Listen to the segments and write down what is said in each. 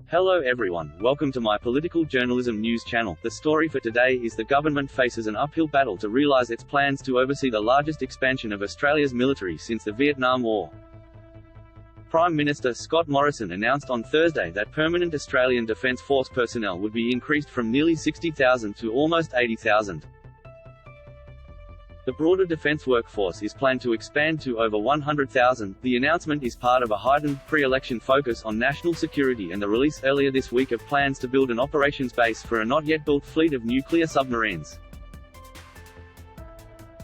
Hello everyone, welcome to my political journalism news channel. The story for today is the government faces an uphill battle to realise its plans to oversee the largest expansion of Australia's military since the Vietnam War. Prime Minister Scott Morrison announced on Thursday that permanent Australian Defence Force personnel would be increased from nearly 60,000 to almost 80,000. The broader defence workforce is planned to expand to over 100,000. The announcement is part of a heightened, pre-election focus on national security and the release earlier this week of plans to build an operations base for a not-yet-built fleet of nuclear submarines.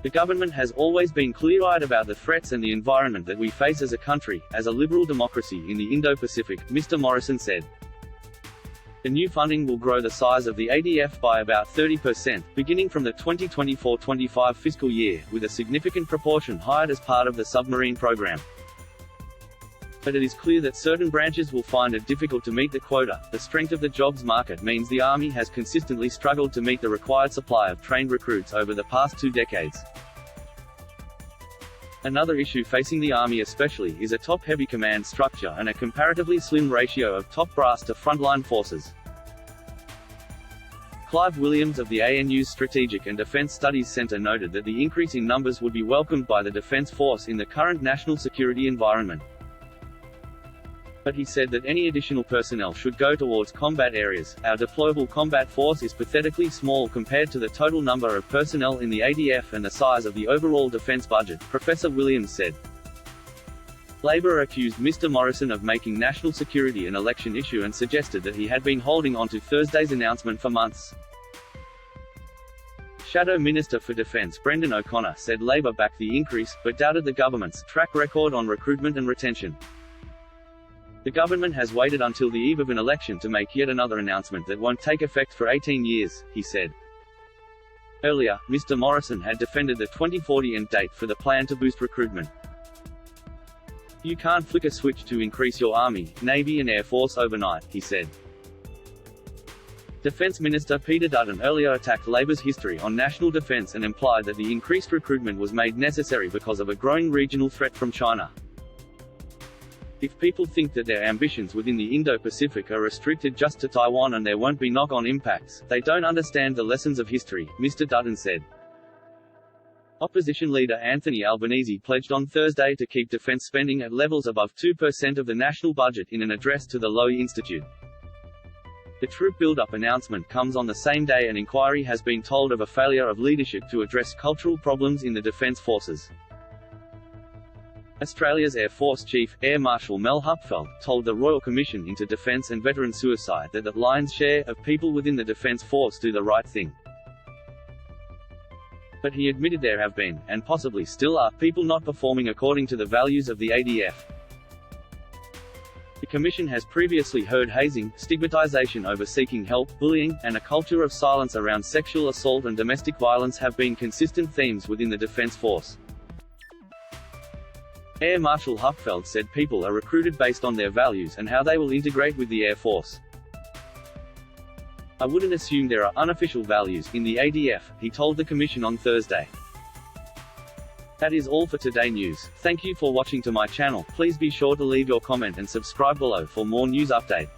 The government has always been clear-eyed about the threats and the environment that we face as a country, as a liberal democracy in the Indo-Pacific, Mr. Morrison said. The new funding will grow the size of the ADF by about 30%, beginning from the 2024-25 fiscal year, with a significant proportion hired as part of the submarine program. But it is clear that certain branches will find it difficult to meet the quota. The strength of the jobs market means the Army has consistently struggled to meet the required supply of trained recruits over the past 2 decades. Another issue facing the Army especially is a top-heavy command structure and a comparatively slim ratio of top brass to frontline forces. Clive Williams of the ANU's Strategic and Defence Studies Centre noted that the increase in numbers would be welcomed by the Defence Force in the current national security environment. But he said that any additional personnel should go towards combat areas. Our deployable combat force is pathetically small compared to the total number of personnel in the ADF and the size of the overall defence budget, Professor Williams said. Labor accused Mr. Morrison of making national security an election issue and suggested that he had been holding on to Thursday's announcement for months. Shadow Minister for Defence Brendan O'Connor said Labor backed the increase, but doubted the government's track record on recruitment and retention. The government has waited until the eve of an election to make yet another announcement that won't take effect for 18 years, he said. Earlier, Mr. Morrison had defended the 2040 end date for the plan to boost recruitment. You can't flick a switch to increase your Army, Navy and Air Force overnight, he said. Defence Minister Peter Dutton earlier attacked Labor's history on national defence and implied that the increased recruitment was made necessary because of a growing regional threat from China. If people think that their ambitions within the Indo-Pacific are restricted just to Taiwan and there won't be knock-on impacts, they don't understand the lessons of history, Mr. Dutton said. Opposition leader Anthony Albanese pledged on Thursday to keep defence spending at levels above 2% of the national budget in an address to the Lowy Institute. The troop build-up announcement comes on the same day an inquiry has been told of a failure of leadership to address cultural problems in the defence forces. Australia's Air Force Chief, Air Marshal Mel Hupfeld, told the Royal Commission into Defence and Veteran Suicide that the lion's share of people within the Defence Force do the right thing. But he admitted there have been, and possibly still are, people not performing according to the values of the ADF. The Commission has previously heard hazing, stigmatisation over seeking help, bullying, and a culture of silence around sexual assault and domestic violence have been consistent themes within the Defence Force. Air Marshal Hupfeld said people are recruited based on their values and how they will integrate with the Air Force. I wouldn't assume there are unofficial values in the ADF, he told the Commission on Thursday. That is all for today news. Thank you for watching to my channel. Please be sure to leave your comment and subscribe below for more news update.